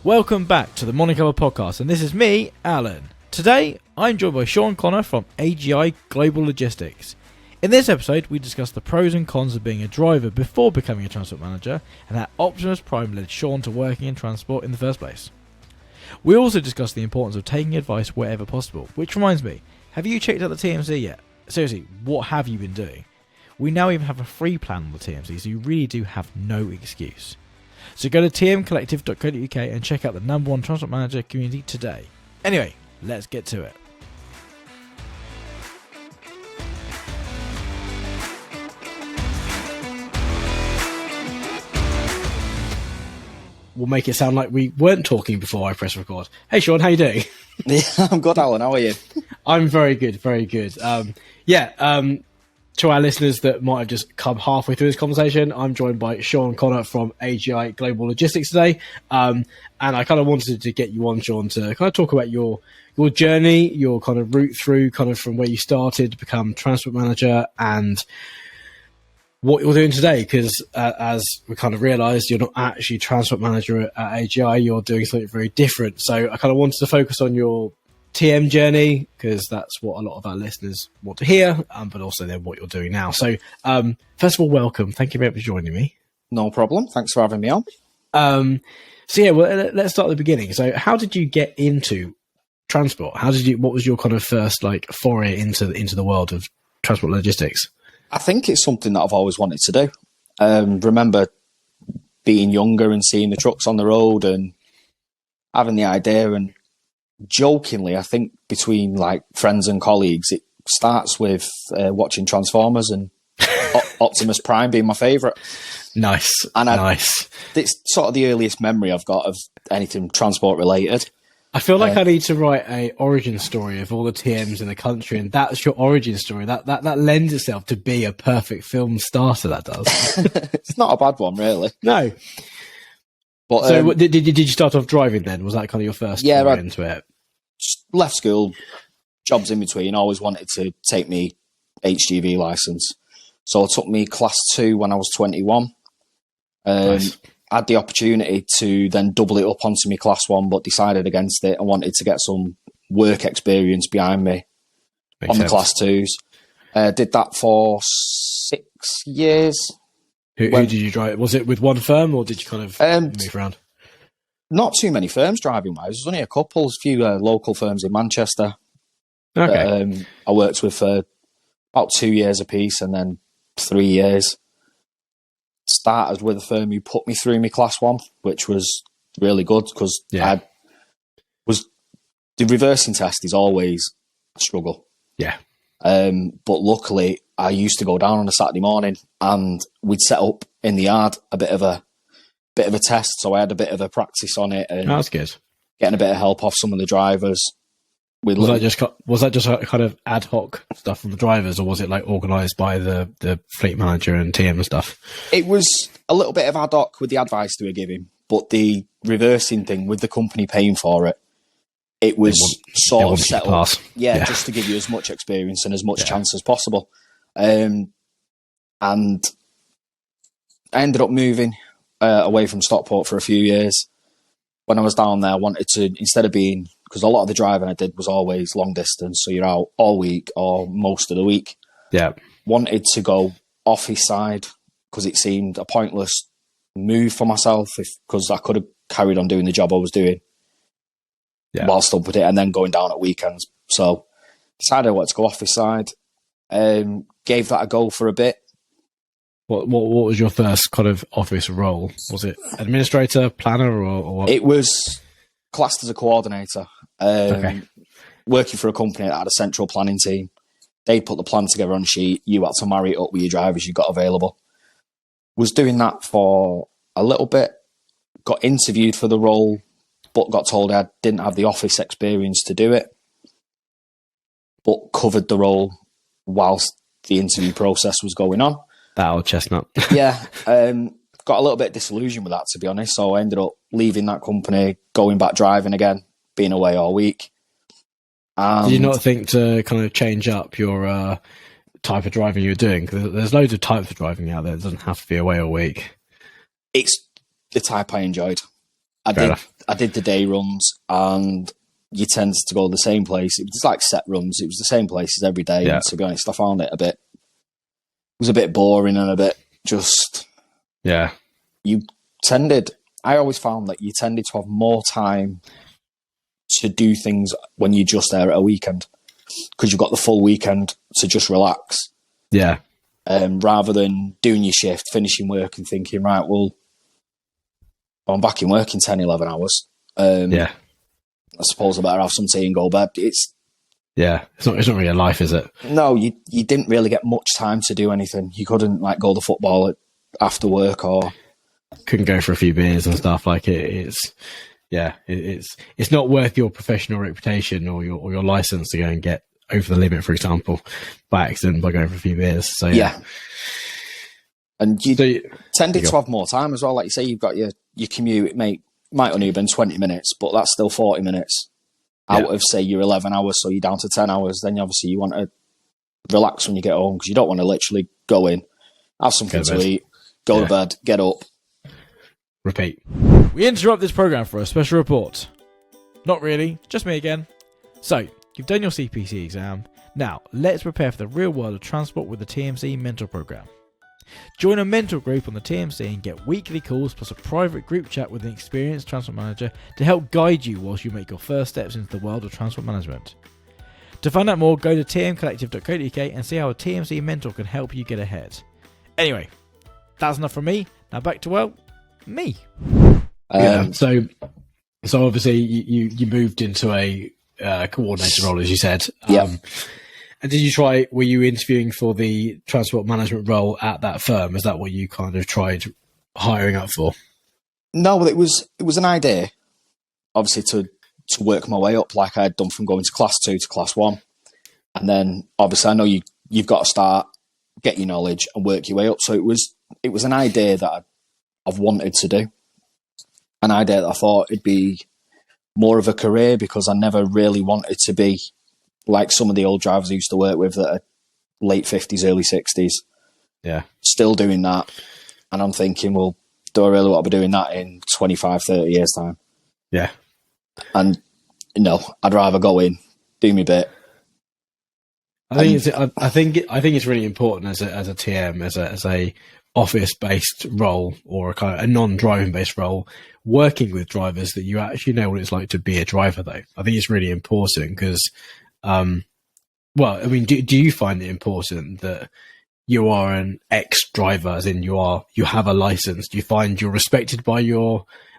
Welcome back to the Morning Cover Podcast, and this is me, Alan. Today, I'm joined by Sean Connor from AGI Global Logistics. In this episode, we discuss the pros and cons of being a driver before becoming a transport manager, and how Optimus Prime led Sean to working in transport in the first place. We also discuss the importance of taking advice wherever possible, which reminds me, have you checked out the TMC yet? Seriously, what have you been doing? We now even have a free plan on the TMC, so you really do have no excuse. So go to tmcollective.co.uk and check out the #1 transport manager community today. Anyway, let's get to it. We'll make it sound like we weren't talking before I press record. Hey Sean, how you doing? Yeah, I'm good, Alan. How are you? I'm very good, very good. To our listeners that might have just come halfway through this conversation, I'm joined by Sean Connor from AGI Global Logistics today. And I kind of wanted to get you on, Sean, to kind of talk about your journey, your kind of route through kind of from where you started to become transport manager and what you're doing today. Because as we kind of realised, you're not actually transport manager at AGI, you're doing something very different. So I kind of wanted to focus on your TM journey, because that's what a lot of our listeners want to hear, but also then what you're doing now. So first of all, welcome. Thank you very much for joining me. No problem. Thanks for having me on. Let's start at the beginning. So how did you get into transport? What was your kind of first foray into the world of transport logistics? I think it's something that I've always wanted to do. Remember being younger and seeing the trucks on the road and having the idea, and jokingly, I think between friends and colleagues, it starts with watching Transformers and Optimus Prime being my favourite. Nice. It's sort of the earliest memory I've got of anything transport related. I feel like I need to write a origin story of all the TMs in the country, and that's your origin story. That lends itself to be a perfect film starter. That does. It's not a bad one, really. No. But, so did you start off driving then? Was that kind of your first foray into it? Left school, jobs in between. Always wanted to take me HGV licence. So I took me class 2 when I was 21. Nice. I had the opportunity to then double it up onto me class 1, but decided against it. I wanted to get some work experience behind me Makes on sense. the class 2s. Did that for 6 years. Who did you drive? Was it with one firm, or did you kind of move around? Not too many firms driving wise. There's only a few local firms in Manchester. Okay. That, I worked with for about 2 years apiece, and then 3 years. Started with a firm who put me through my class 1, which was really good, because the reversing test is always a struggle. Yeah. But luckily, I used to go down on a Saturday morning, and we'd set up in the yard a bit of a test, so I had a bit of a practice on it, and that's good. Getting a bit of help off some of the drivers. Was that just kind of ad hoc stuff from the drivers, or was it organised by the fleet manager and TM and stuff? It was a little bit of ad hoc with the advice they were giving, but the reversing thing with the company paying for it, it was sort of set up, just to give you as much experience and as much chance as possible. And I ended up moving away from Stockport for a few years. When I was down there, I wanted to, instead of being, because a lot of the driving I did was always long distance, so you're out all week or most of the week. Yeah. Wanted to go office side, because it seemed a pointless move for myself, because I could have carried on doing the job I was doing whilst up with it, and then going down at weekends. So decided I wanted to go office side. Gave that a go for a bit. What was your first kind of office role? Was it administrator, planner, or what? It was classed as a coordinator. Working for a company that had a central planning team. They put the plan together on a sheet. You had to marry it up with your drivers you got available. Was doing that for a little bit. Got interviewed for the role, but got told I didn't have the office experience to do it. But covered the role whilst the interview process was going on. That old chestnut. Got a little bit disillusioned with that, to be honest. So I ended up leaving that company, going back driving again, being away all week. Did you not think to kind of change up your type of driving you were doing? Because there's loads of types of driving out there. It doesn't have to be away all week. It's the type I enjoyed. I I did the day runs, and you tend to go the same place. It was like set runs. It was the same places every day. Yeah. And to be honest, I found it was a bit boring and a bit just. Yeah. I always found that you tended to have more time to do things when you're just there at a weekend, because you've got the full weekend to just relax. Yeah. Rather than doing your shift, finishing work and thinking, right, well, I'm back in work in 10, 11 hours. Yeah. I suppose I better have some tea and go to bed. It's not really a life, is it? No, you didn't really get much time to do anything. You couldn't like go to football after work, or couldn't go for a few beers and stuff. Like it's not worth your professional reputation or your license to go and get over the limit, for example, by accident by going for a few beers. So yeah. And you tended to have more time as well. Like you say, you've got your commute. It might only have been 20 minutes, but that's still 40 minutes out of, say, your 11 hours. So you're down to 10 hours. Then obviously you want to relax when you get home, because you don't want to literally go in, have something to eat, go to bed, get up. Repeat. We interrupt this program for a special report. Not really, just me again. So, you've done your CPC exam. Now, let's prepare for the real world of transport with the TMC Mentor Program. Join a mentor group on the TMC and get weekly calls plus a private group chat with an experienced transport manager to help guide you whilst you make your first steps into the world of transport management. To find out more, go to tmcollective.co.uk and see how a TMC mentor can help you get ahead. Anyway, that's enough from me. Now back to, me. So obviously you moved into a coordinator role, as you said. And were you interviewing for the transport management role at that firm? Is that what you kind of tried hiring up for? No, it was an idea, obviously, to work my way up, like I had done from going to class 2 to class 1. And then obviously I know you've got to start, get your knowledge and work your way up. So it was an idea that I've wanted to do. An idea that I thought it'd be more of a career, because I never really wanted to be like some of the old drivers I used to work with that are late 50s, early 60s. Yeah. Still doing that. And I'm thinking, well, do I really want to be doing that in 25, 30 years' time? Yeah. And, I'd rather go in, do my bit. I think it's really important as a TM, as a office-based role, or a kind of a non-driving based role, working with drivers, that you actually know what it's like to be a driver, though. I think it's really important because, do you find it important that you are an ex-driver, as in you have a license? Do you find you're respected by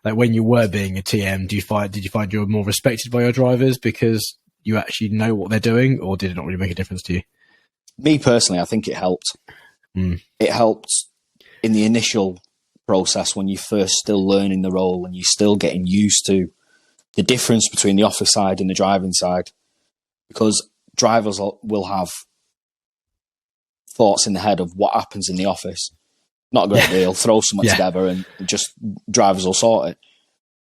when you were being a TM, did you find you were more respected by your drivers because you actually know what they're doing, or did it not really make a difference to you? Me personally, I think it helped. It helped in the initial process when you're first still learning the role and you're still getting used to the difference between the office side and the driving side, because drivers will have thoughts in the head of what happens in the office. Not a great deal. Throw something together and just drivers will sort it.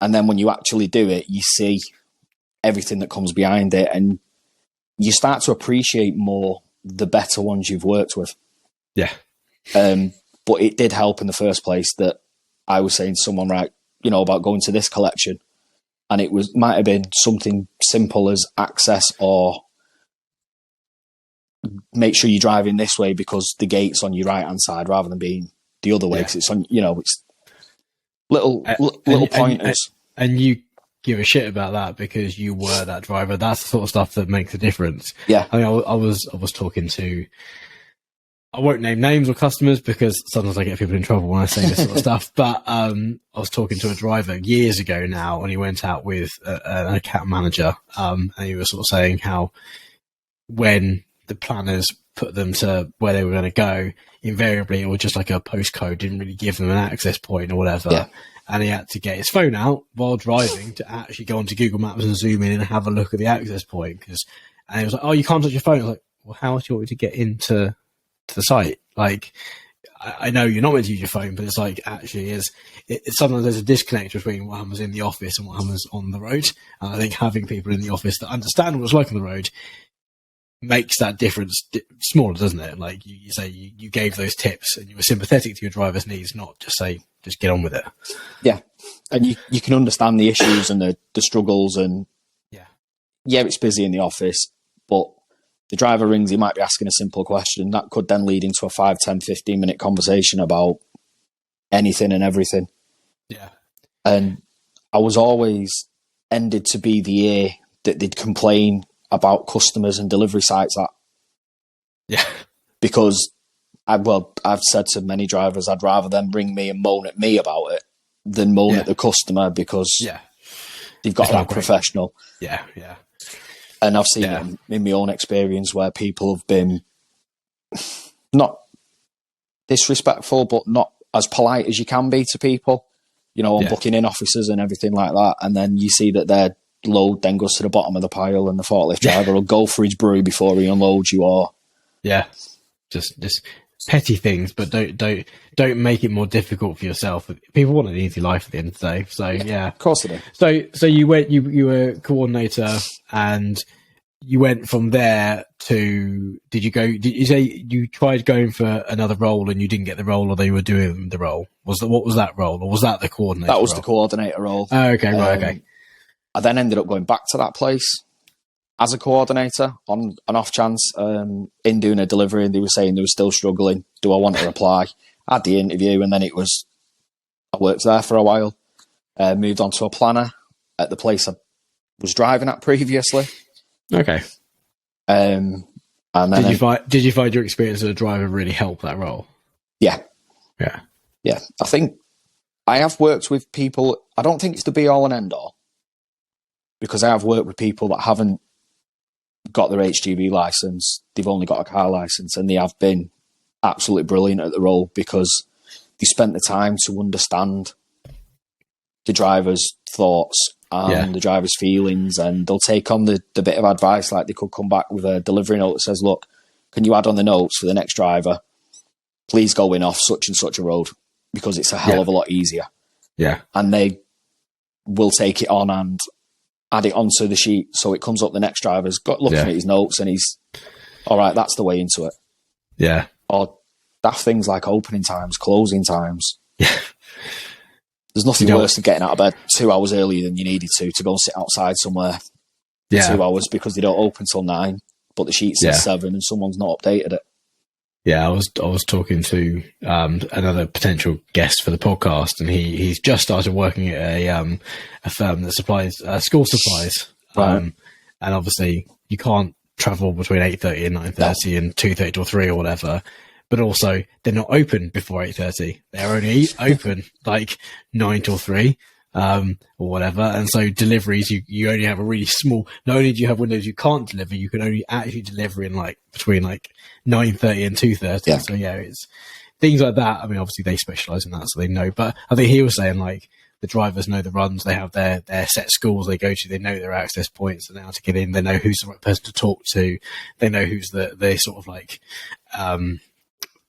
And then when you actually do it, you see everything that comes behind it, and you start to appreciate more the better ones you've worked with. Yeah. But it did help in the first place that I was saying to someone, right, about going to this collection, and might have been something simple as access, or make sure you're driving this way because the gate's on your right hand side rather than being the other way, because it's on, it's little pointers. And you give a shit about that because you were that driver. That's the sort of stuff that makes a difference. Yeah. I mean, I was talking to, I won't name names or customers because sometimes I get people in trouble when I say this sort of stuff. But I was talking to a driver years ago now, and he went out with an account manager, and he was sort of saying how when the planners put them to where they were going to go, invariably it was just like a postcode, didn't really give them an access point or whatever. Yeah. And he had to get his phone out while driving to actually go onto Google Maps and zoom in and have a look at the access point. And he was like, "Oh, you can't touch your phone." I was like, "Well, how do you want me to get into the site?" Like, I know you're not meant to use your phone, but it's like actually sometimes there's a disconnect between what happens in the office and what happens on the road. And I think having people in the office that understand what it's like on the road makes that difference smaller, doesn't it? Like you say, you gave those tips and you were sympathetic to your driver's needs, not just say, just get on with it. Yeah. And you can understand the issues and the struggles, and yeah, it's busy in the office, but the driver rings, he might be asking a simple question that could then lead into a 5, 10, 15-minute conversation about anything and everything. Yeah. And I was always ended to be the ear that they'd complain about customers and delivery sites at. Yeah. Because I've said to many drivers, I'd rather them ring me and moan at me about it than moan at the customer, because they've got that professional. Yeah, yeah. And I've seen it in my own experience where people have been not disrespectful, but not as polite as you can be to people, you know, on booking in officers and everything like that. And then you see that their load then goes to the bottom of the pile, and the forklift driver will go for his brew before he unloads you, or just petty things, but don't make it more difficult for yourself. People want an easy life at the end of the day, so of course they do. So you were coordinator, and you went from there to, did you say you tried going for another role and you didn't get the role, or they were doing the role? What was that role, or was that the coordinator? That was the coordinator role. Oh, okay, right, okay. I then ended up going back to that place as a coordinator on an off chance, in doing a delivery, and they were saying they were still struggling. Do I want to reply? I had the interview, and then I worked there for a while, moved on to a planner at the place I was driving at previously. Okay. And then did you find your experience as a driver really help that role? Yeah. Yeah. Yeah. I think I have worked with people. I don't think it's the be all and end all, because I have worked with people that haven't got their HGV license. They've only got a car license, and they have been absolutely brilliant at the role because they spent the time to understand the driver's thoughts and the driver's feelings, and they'll take on the bit of advice. Like, they could come back with a delivery note that says, look, can you add on the notes for the next driver? Please go in off such and such a road, because it's a hell of a lot easier. Yeah. And they will take it on and add it onto the sheet, so it comes up the next driver's got looking at his notes, and he's all right, that's the way into it. Yeah. Or daft things like opening times, closing times. Yeah. There's nothing worse than getting out of bed 2 hours earlier than you needed to go and sit outside somewhere for 2 hours because they don't open till 9, but the sheet says 7 and someone's not updated it. Yeah, I was talking to another potential guest for the podcast, and he's just started working at a firm that supplies school supplies, and obviously you can't travel between 8:30 and 9:30 and 2:30 till 3 or whatever. But also, they're not open before 8:30. They're only open like 9 till 3, or whatever. And so deliveries, you only have a really small. Not only do you have windows you can't deliver, you can only actually deliver in like between like 9:30 and 2:30. Yeah. So it's things like that. I mean, obviously they specialize in that, so they know. But I think he was saying like the drivers know the runs. They have their set schools they go to. They know their access points. They know how to get in. They know who's the right person to talk to. They know who's the sort of like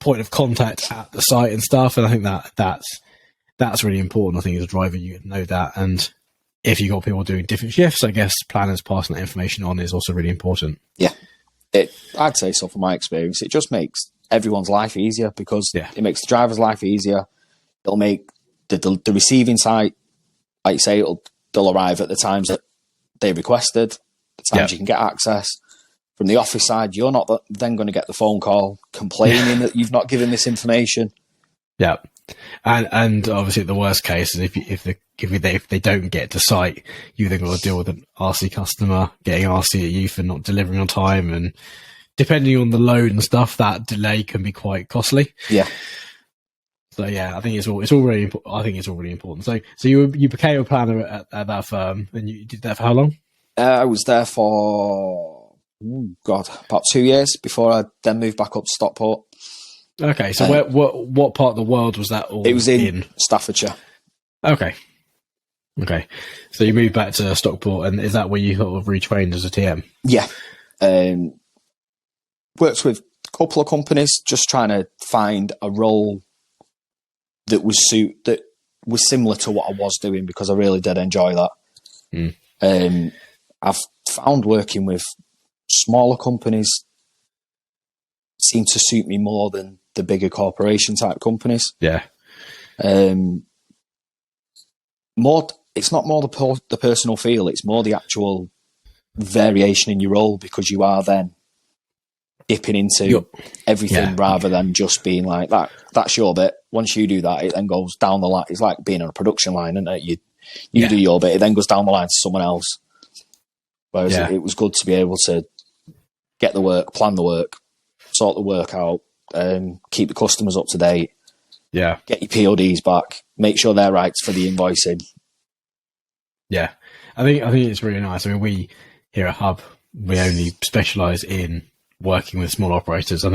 point of contact at the site and stuff. And I think that's really important. I think as a driver, you know that. And if you've got people doing different shifts, I guess planners passing that information on is also really important. Yeah. I'd say so from my experience. It just makes everyone's life easier, because it makes the driver's life easier. It'll make the receiving site, like you say, they'll arrive at the times that they requested, the times you can get access. From the office side, you're not then going to get the phone call complaining that you've not given this information. Yeah, and obviously the worst case is if they don't get to site, you then got to deal with an RC customer getting RC at you for not delivering on time, and depending on the load and stuff, that delay can be quite costly. Yeah. So I think it's all really. I think it's all really important. So you became a planner at that firm, and you did that for how long? I was there for about 2 years before I then moved back up to Stockport. Okay, so what part of the world was that all? It was in Staffordshire. Okay, so you moved back to Stockport, and is that where you sort of retrained as a TM? Yeah, worked with a couple of companies, just trying to find a role that was similar to what I was doing, because I really did enjoy that. I've found working with smaller companies seem to suit me more than the bigger corporation type companies. Yeah. It's not more the personal feel, it's more the actual variation in your role, because you are then dipping into everything rather than just being like that. That's your bit. Once you do that, it then goes down the line. It's like being on a production line, isn't it? You do your bit, it then goes down the line to someone else. Whereas it was good to be able to get the work, plan the work, sort the work out, keep the customers up to date. Yeah. Get your PODs back, make sure they're right for the invoicing. Yeah. I think it's really nice. I mean, we here at Hub, we only specialise in working with small operators. I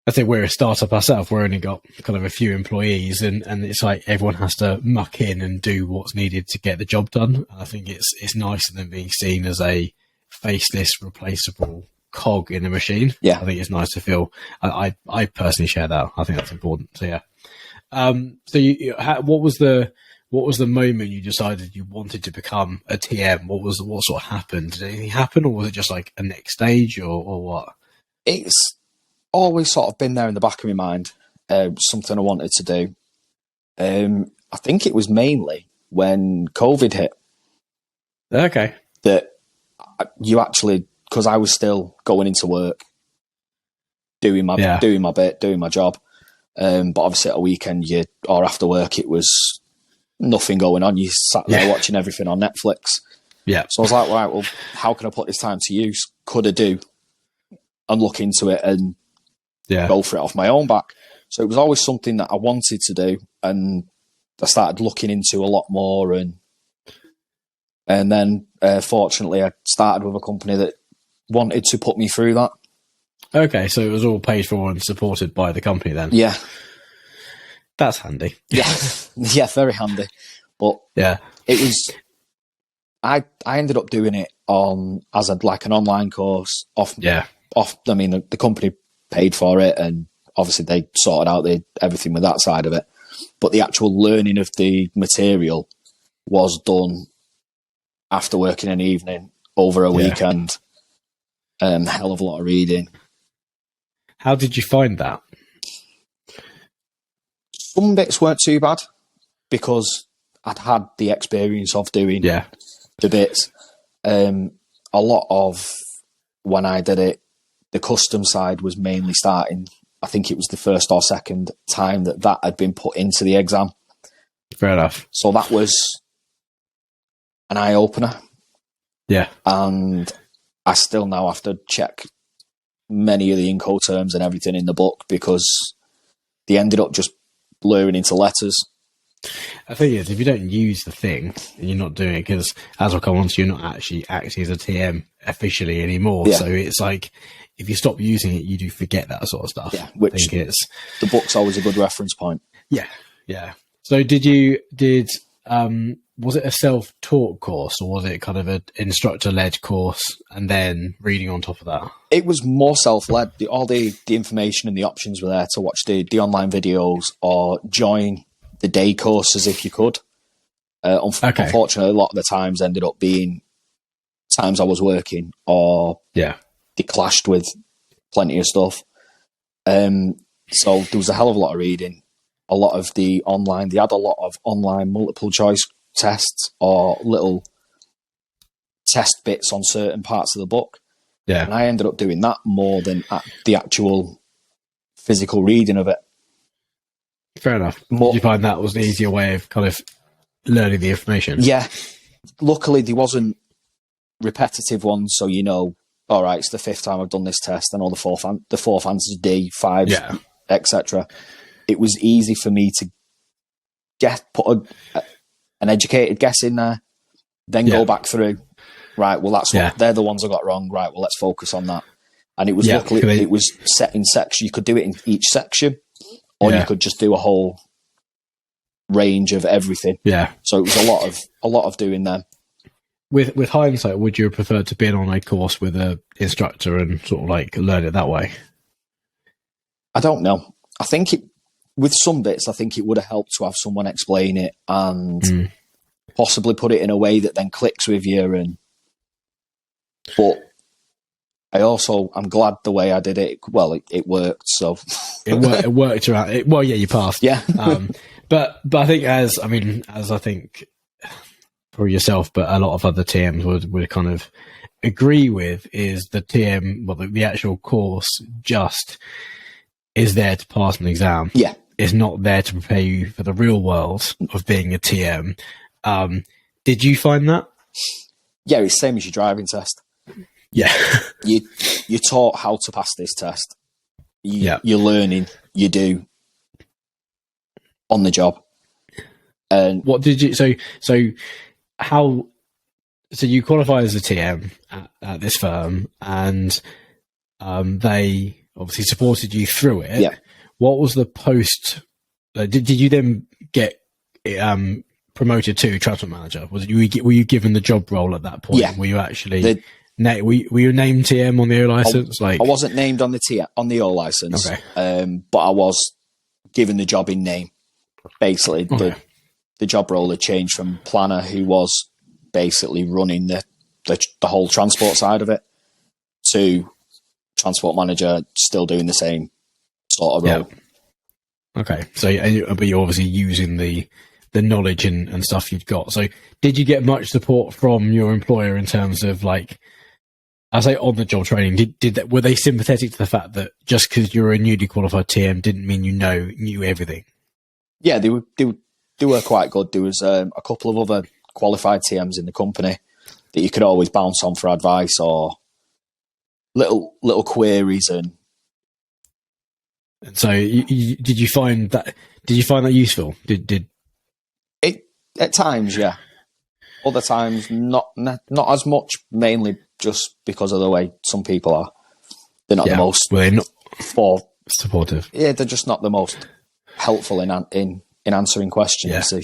think we're a startup ourselves. We're only got kind of a few employees, and it's like everyone has to muck in and do what's needed to get the job done. I think it's nicer than being seen as a faceless, replaceable cog in the machine. Yeah, I think it's nice to feel. I personally share that. I think that's important. So yeah. What was the moment you decided you wanted to become a TM? What sort of happened? Did anything happen, or was it just like a next stage, or what? It's always sort of been there in the back of my mind. Something I wanted to do. I think it was mainly when COVID hit. Okay. That you actually, because I was still going into work, doing my bit, doing my job. But obviously at a weekend, or after work, it was nothing going on. You sat there watching everything on Netflix. Yeah. So I was like, right, well, how can I put this time to use? Could I do? And look into it and go for it off my own back. So it was always something that I wanted to do, and I started looking into a lot more, and then fortunately I started with a company that wanted to put me through that. Okay, so it was all paid for and supported by the company then? Yeah. That's handy. Yeah, yeah, very handy. But it was. I ended up doing it as an online course off. I mean, the company paid for it, and obviously they sorted out everything with that side of it. But the actual learning of the material was done after working an evening over a weekend. Hell of a lot of reading. How did you find that? Some bits weren't too bad because I'd had the experience of doing the bits. A lot of when I did it, the custom side was mainly starting. I think it was the first or second time that had been put into the exam. Fair enough. So that was an eye-opener. Yeah. And I still now have to check many of the Incoterms and everything in the book because they ended up just blurring into letters. I think if you don't use the thing and you're not doing it, because as I'll come on to, you're not actually acting as a TM officially anymore. So it's like if you stop using it, you do forget that sort of stuff. Yeah, which I think the book's always a good reference point. Yeah, yeah. So was it a self-taught course, or was it kind of an instructor-led course and then reading on top of that? It was more self-led. All the information and the options were there to watch the online videos or join the day courses if you could. Unfortunately, a lot of the times ended up being times I was working or they clashed with plenty of stuff. So there was a hell of a lot of reading. A lot of they had a lot of online multiple choice tests or little test bits on certain parts of the book. Yeah. And I ended up doing that more than the actual physical reading of it. Fair enough. Did you find that was an easier way of kind of learning the information? Yeah. Luckily, there wasn't repetitive ones, so all right, it's the fifth time I've done this test, and all the fourth answer is D, 5, etc. It was easy for me to put an educated guess in there, then go back through. Right, well, they're the ones I got wrong. Right, well, let's focus on that. And it was luckily it was set in sections. You could do it in each section, or you could just do a whole range of everything. Yeah. So it was a lot of doing them. With hindsight, would you have preferred to be on a course with an instructor and sort of like learn it that way? I don't know. I think with some bits, I think it would have helped to have someone explain it and possibly put it in a way that then clicks with you. But I'm glad the way I did it. Well, it worked. So it worked around it. Well, yeah, you passed. Yeah. But I think as I think for yourself, but a lot of other TMs would kind of agree with, is the TM, well, the actual course just is there to pass an exam. Yeah. It's not there to prepare you for the real world of being a TM. Did you find that? Yeah, it's the same as your driving test. Yeah. You're taught how to pass this test. Yeah. You're learning, you do on the job. And what did you, so you qualify as a TM at this firm, and they obviously supported you through it. Yeah. What was the post? Did you then get promoted to transport manager? Were you given the job role at that point? Yeah. Were you actually were you named TM on the O license? I wasn't named on the O license, okay. But I was given the job in name. Basically, okay. The job role had changed from planner, who was basically running the whole transport side of it, to transport manager, still doing the same sort of role. Yeah. Okay, so but you're obviously using the knowledge and stuff you've got. So did you get much support from your employer in terms of, like, I say on the job training? Were they sympathetic to the fact that just because you're a newly qualified TM didn't mean you knew everything? Yeah, they were quite good. There was a couple of other qualified TMs in the company that you could always bounce on for advice or little queries. And so did you find that useful? Did it at times? Yeah. Other times not as much, mainly just because of the way some people are. They're not the most supportive. Yeah, they're just not the most helpful in answering questions. Yeah.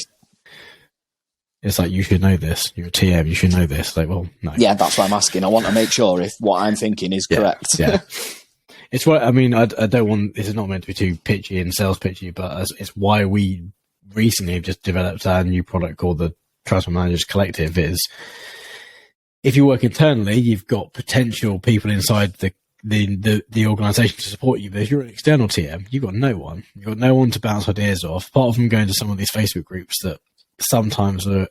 It's like, you should know this. You're a TM. You should know this. Like, well, no. Yeah, that's why I'm asking. I want to make sure if what I'm thinking is correct. Yeah. It's what I mean. I don't want. This is not meant to be too pitchy and sales pitchy, but it's why we recently have just developed our new product called the Transport Managers Collective. Is if you work internally, you've got potential people inside the organisation to support you. But if you're an external TM, you've got no one. You've got no one to bounce ideas off, apart from going to some of these Facebook groups that sometimes are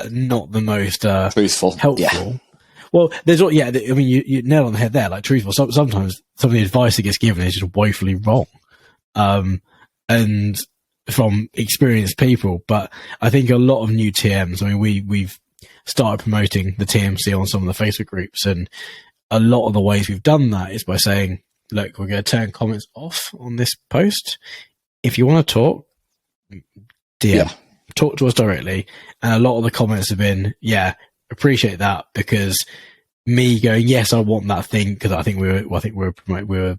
not the most truthful, helpful. Yeah. Well, I mean, you nail on the head there. Like, truthful. Sometimes some of the advice that gets given is just woefully wrong, and from experienced people. But I think a lot of new TMs. I mean, we've started promoting the TMC on some of the Facebook groups, and a lot of the ways we've done that is by saying, look, we're going to turn comments off on this post. If you want to talk, DM, talk to us directly. And a lot of the comments have been, appreciate that, because me going, yes, I want that thing, because I think we were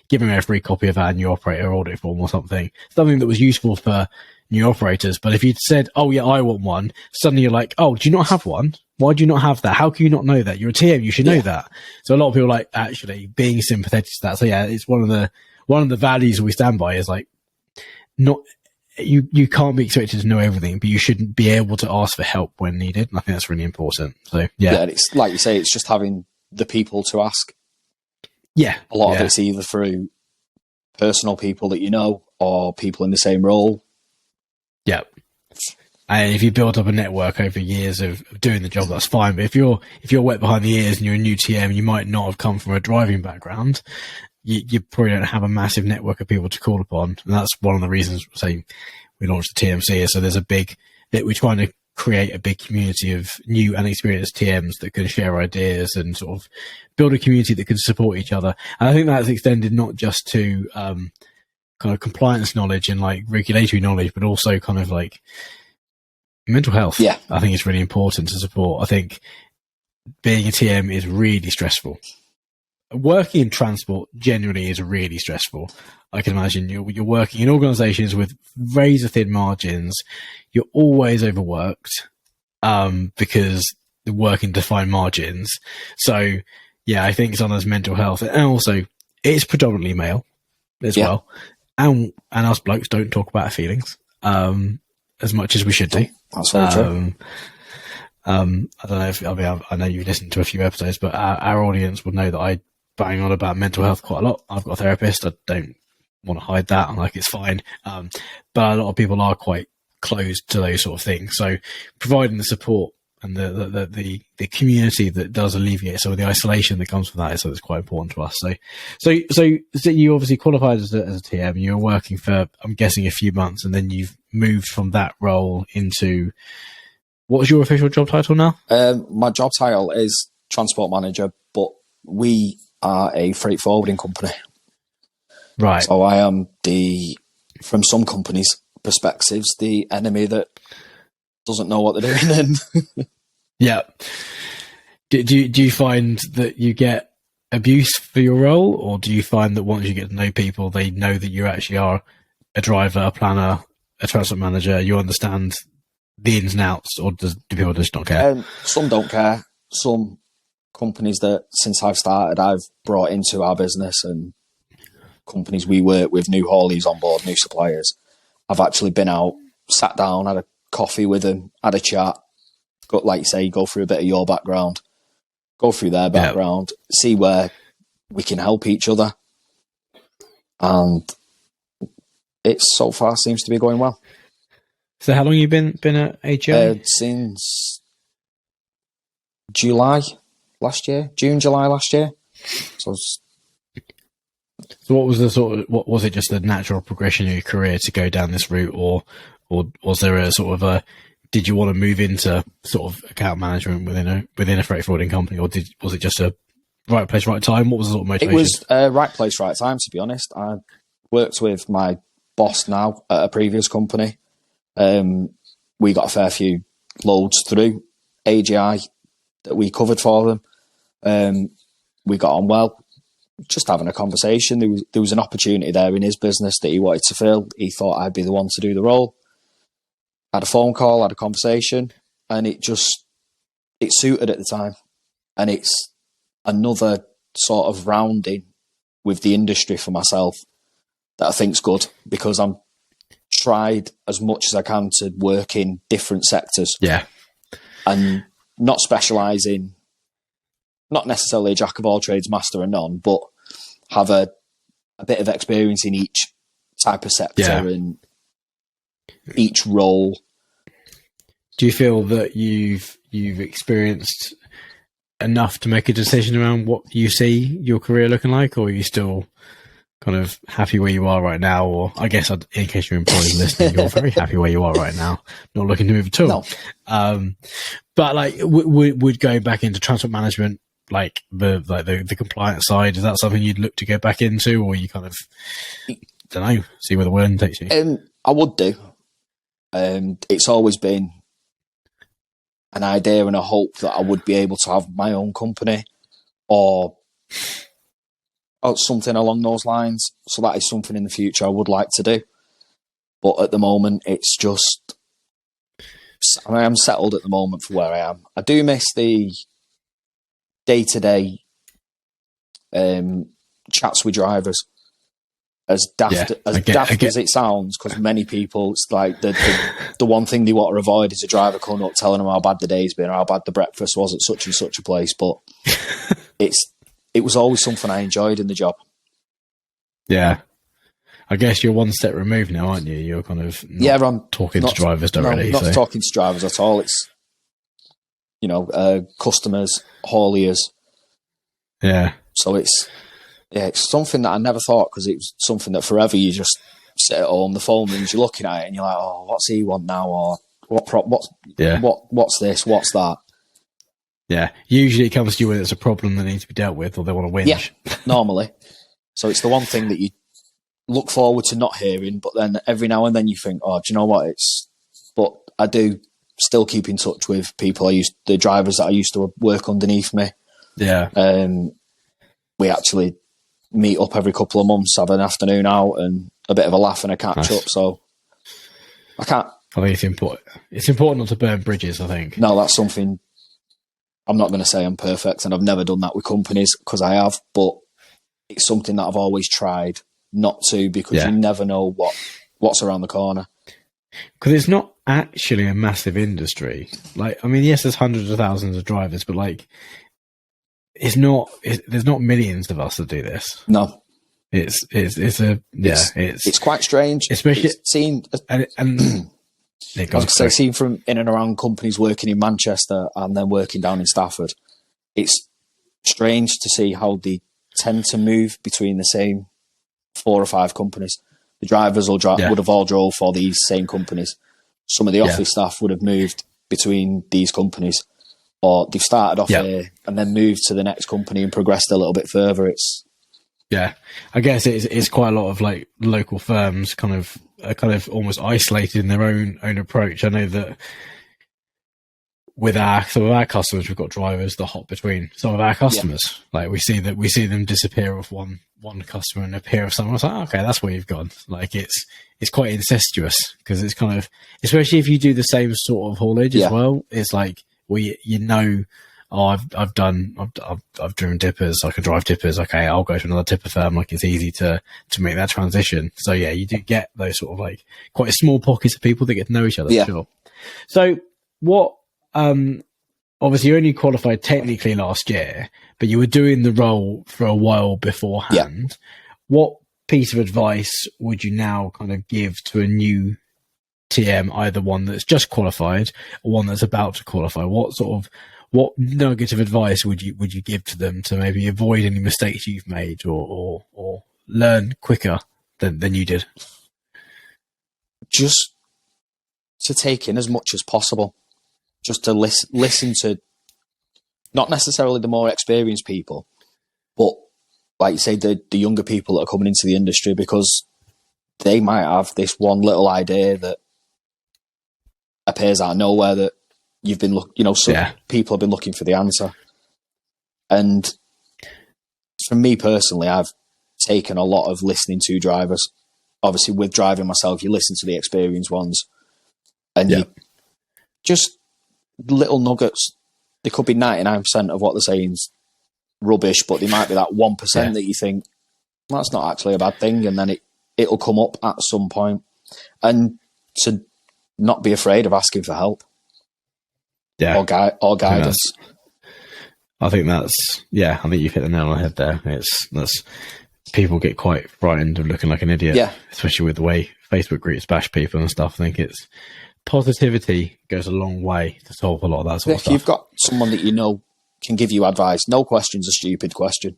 giving her a free copy of our new operator audit form or something that was useful for new operators. But if you'd said, oh yeah, I want one, suddenly you're like, oh, do you not have one? Why do you not have that? How can you not know that? You're a TM, you should know that. So a lot of people like actually being sympathetic to that. So yeah, it's one of the values we stand by is like, not, you can't be expected to know everything, but you shouldn't be able to ask for help when needed. And I think that's really important. So yeah, it's like you say, it's just having the people to ask. Yeah, a lot of it's either through personal people that you know or people in the same role. Yeah, and if you build up a network over years of doing the job, that's fine. But if you're wet behind the ears and you're a new TM, you might not have come from a driving background. You probably don't have a massive network of people to call upon, and that's one of the reasons, say, we launched the TMC. So there's we're trying to create a big community of new and experienced TMs that can share ideas and sort of build a community that can support each other. And I think that's extended not just to kind of compliance knowledge and like regulatory knowledge, but also kind of like mental health. Yeah, I think it's really important to support. I think being a TM is really stressful. Working in transport generally is really stressful. I can imagine you're working in organisations with razor thin margins. You're always overworked because they're working to find margins. So yeah, I think someone's mental health, and also it's predominantly male as well. And us blokes don't talk about our feelings as much as we should do. That's very true. I don't know if I know you've listened to a few episodes, but our audience would know that I bang on about mental health quite a lot. I've got a therapist. I don't want to hide that. Like, it's fine. But a lot of people are quite closed to those sort of things. So providing the support and the community that does alleviate some of the isolation that comes from that is quite important to us. So you obviously qualified as a TM. You were working for, I'm guessing, a few months, and then you've moved from that role into, what is your official job title now? My job title is transport manager, but we are a freight forwarding company. Right. So I am from some companies' perspectives, the enemy that doesn't know what they're doing. Yeah. Do you find that you get abuse for your role, or do you find that once you get to know people, they know that you actually are a driver, a planner, a transport manager, you understand the ins and outs, or do people just not care? Some don't care. Some companies that, since I've started, I've brought into our business, and companies we work with, new hauliers on board, new suppliers, I've actually been out, sat down, had a coffee with them, had a chat, got, like you say, go through a bit of your background, go through their background, see where we can help each other. And it so far seems to be going well. So how long have you been at AGI? Since July last year, July last year. So what was the what was it, just the natural progression of your career to go down this route, or was there a sort of a, did you want to move into sort of account management within a freight forwarding company, or was it just a right place, right time? What was the sort of motivation? It was right place, right time, to be honest. I worked with my boss now at a previous company. We got a fair few loads through AGI that we covered for them. We got on well. Just having a conversation. There was an opportunity there in his business that he wanted to fill. He thought I'd be the one to do the role. Had a phone call, had a conversation, and it suited at the time. And it's another sort of rounding with the industry for myself that I think's good, because I'm tried as much as I can to work in different sectors. Yeah. And not specialising, not necessarily a jack of all trades, master of none, but have a bit of experience in each type of sector and each role. Do you feel that you've experienced enough to make a decision around what you see your career looking like, or are you still kind of happy where you are right now? Or I guess, in case your employees listening, you're very happy where you are right now, not looking to move at all. No. But like, would going back into transport management, like the compliance side, is that something you'd look to go back into, or you kind of, don't know, see where the wind takes you? I would do. It's always been an idea and a hope that I would be able to have my own company or something along those lines. So that is something in the future I would like to do. But at the moment, it's just, I am settled at the moment for where I am. I do miss the day-to-day chats with drivers. As daft as it sounds, because many people, it's like the one thing they want to avoid is a driver coming up telling them how bad the day's been or how bad the breakfast was at such and such a place. But it was always something I enjoyed in the job. Yeah. I guess you're one step removed now, aren't you? You're kind of I'm talking to drivers directly. No, not talking to drivers at all. It's, customers, hauliers. Yeah. So it's something that I never thought, because it was something that forever you just sit at home, the phone rings, you're looking at it and you're like, oh, what's he want now? Or what's this? What's that? Yeah. Usually it comes to you when it's a problem that needs to be dealt with, or they want to whinge. Yeah, normally. So it's the one thing that you look forward to not hearing, but then every now and then you think, oh, do you know what? But I do still keep in touch with people the drivers that I used to work underneath me. Yeah. We actually meet up every couple of months, have an afternoon out and a bit of a laugh and a catch up. So I think it's important. It's important not to burn bridges, I think. No, that's something. I'm not going to say I'm perfect, and I've never done that with companies, because I have, but it's something that I've always tried not to, because you never know what's around the corner. Because actually a massive industry. Like, I mean, yes, there's hundreds of thousands of drivers, but like, there's not millions of us that do this. No, it's quite strange, especially seen. Seen from in and around companies working in Manchester and then working down in Stafford. It's strange to see how they tend to move between the same 4 or 5 companies. The drivers would have all drove for these same companies. Some of the office staff would have moved between these companies, or they've started off here and then moved to the next company and progressed a little bit further. I guess it's quite a lot of like local firms kind of almost isolated in their own approach. I know that with some of our customers, we've got drivers that hop between some of our customers. Like we see them disappear off one customer and appear with someone else. Like, okay, that's where you've gone. Like it's quite incestuous, because it's kind of, especially if you do the same sort of haulage as well. It's like, well, I've driven tippers. I can drive tippers. Okay, I'll go to another tipper firm. Like, it's easy to make that transition. So yeah, you do get those sort of like quite small pockets of people that get to know each other. For sure. So what? Obviously, you only qualified technically last year, but you were doing the role for a while beforehand. What piece of advice would you now kind of give to a new TM, either one that's just qualified or one that's about to qualify? What nugget of advice would you give to them to maybe avoid any mistakes you've made, or learn quicker than you did? Just to take in as much as possible. Just to listen to not necessarily the more experienced people, but like you say, the younger people that are coming into the industry, because they might have this one little idea that appears out of nowhere that you've been people have been looking for the answer. And for me personally, I've taken a lot of listening to drivers. Obviously, with driving myself, you listen to the experienced ones, and you just little nuggets. There could be 99% of what they're saying is rubbish, but there might be that 1% that you think, well, that's not actually a bad thing, and then it'll come up at some point. And to not be afraid of asking for help, or guidance. I think you've hit the nail on the head there. That's people get quite frightened of looking like an idiot, especially with the way Facebook groups bash people and stuff. I think it's positivity goes a long way to solve a lot of that sort of stuff. If you've got someone that you know can give you advice, no question's a stupid question.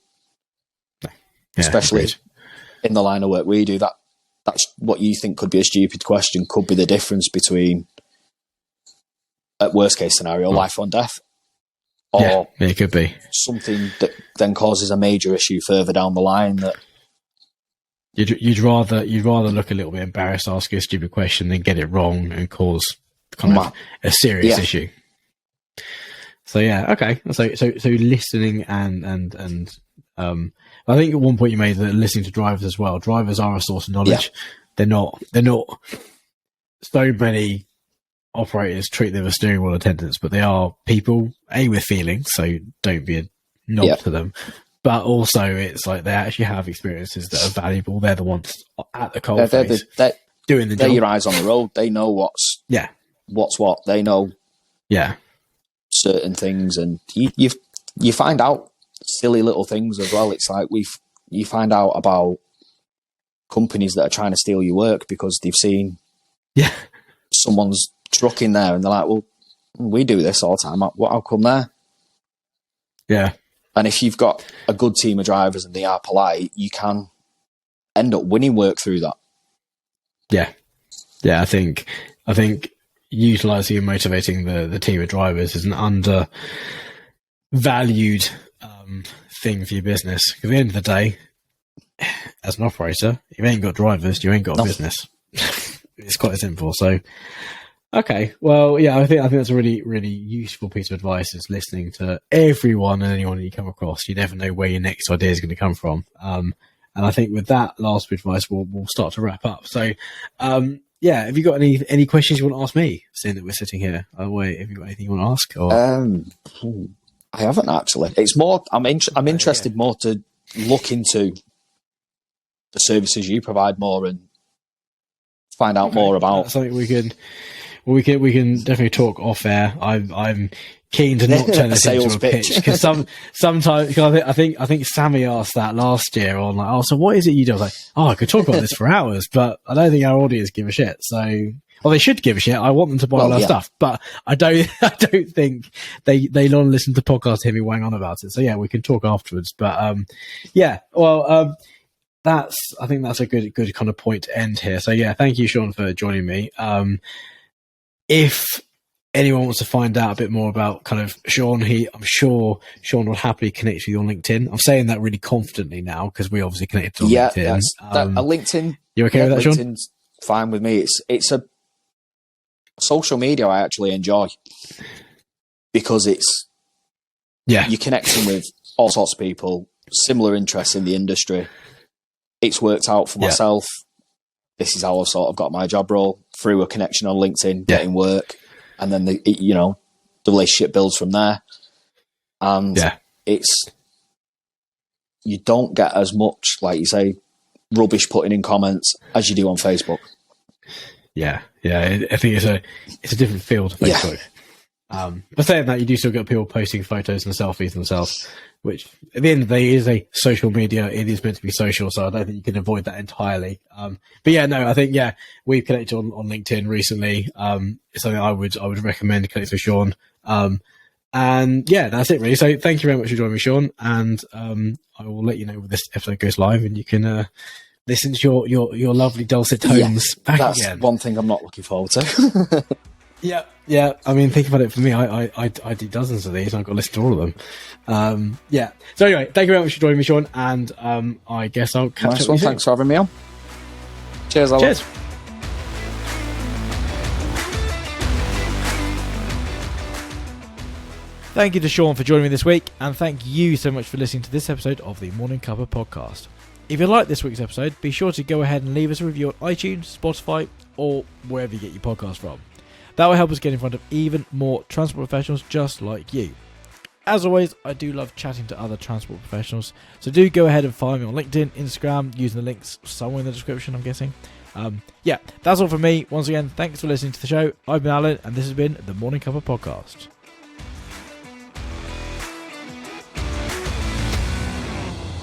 Especially in the line of work we do, that's what you think could be a stupid question could be the difference between, at worst case scenario, life or death. Or it could be something that then causes a major issue further down the line. That you'd rather look a little bit embarrassed, ask a stupid question, than get it wrong and cause kind of a serious issue. So okay. So listening and I think at one point you made that listening to drivers as well. Drivers are a source of knowledge. They're not so many operators treat them as steering wheel attendants, but they are people, with feelings, so don't be a knob to them. But also, it's like they actually have experiences that are valuable. They're the ones at the coalface doing the job. They're your eyes on the road. They know what's what. They know certain things, and you find out silly little things as well. It's like you find out about companies that are trying to steal your work because they've seen someone's truck in there, and they're like, well, we do this all the time. How come there? Yeah. And if you've got a good team of drivers and they are polite, you can end up winning work through that. Yeah. I think utilising and motivating the team of drivers is an undervalued thing for your business. Because at the end of the day, as an operator, if you ain't got drivers, you ain't got a business. It's quite simple. So, okay, well, I think that's a really, really useful piece of advice, is listening to everyone and anyone you come across. You never know where your next idea is going to come from. And I think with that last bit of advice, we'll start to wrap up. So, have you got any questions you want to ask me, seeing that we're sitting here? Have you got anything you want to ask? Or? I haven't actually. It's more, I'm interested more to look into the services you provide more and find out more about. That's something Well, we can definitely talk off air. I'm keen to not turn this into a pitch because sometimes I think Sammy asked that last year on like, oh, so what is it you do? I was like, oh, I could talk about this for hours, but I don't think our audience give a shit. So, well, they should give a shit. I want them to buy all our stuff, but I don't think they don't listen to podcasts to hear me wang on about it. So yeah, we can talk afterwards. But I think that's a good kind of point to end here. So yeah, thank you, Sean, for joining me. If anyone wants to find out a bit more about kind of Sean, I'm sure Sean will happily connect with you on LinkedIn. I'm saying that really confidently now because we obviously connected on LinkedIn. LinkedIn. You okay with that, Sean? LinkedIn's fine with me. It's a social media I actually enjoy because you're connecting with all sorts of people, similar interests in the industry. It's worked out for myself. This is how I've sort of got my job role through a connection on LinkedIn, getting work, and then the relationship builds from there. And you don't get as much, like you say, rubbish putting in comments as you do on Facebook. Yeah. I think it's a different field, Facebook. But saying that, you do still get people posting photos and selfies themselves, which at the end of the day is a social media. It is meant to be social, so I don't think you can avoid that entirely. But yeah, no, I think we've connected on LinkedIn recently. It's something I would recommend connecting with Sean. And yeah, that's it really. So thank you very much for joining me, Sean. And I will let you know when this episode goes live, and you can listen to your lovely dulcet tones back that's again. One thing I'm not looking forward to. Yeah. I mean, think about it. For me, I do dozens of these, and I've got to listen to all of them. So anyway, thank you very much for joining me, Sean. And I guess I'll catch up with you. Thanks for having me on. Cheers, Alan. Cheers. Thank you to Sean for joining me this week, and thank you so much for listening to this episode of the Morning Cuppa podcast. If you liked this week's episode, be sure to go ahead and leave us a review on iTunes, Spotify, or wherever you get your podcasts from. That will help us get in front of even more transport professionals just like you. As always, I do love chatting to other transport professionals, so do go ahead and follow me on LinkedIn, Instagram, using the links somewhere in the description, I'm guessing. That's all from me. Once again, thanks for listening to the show. I've been Alan, and this has been the Morning Cuppa podcast.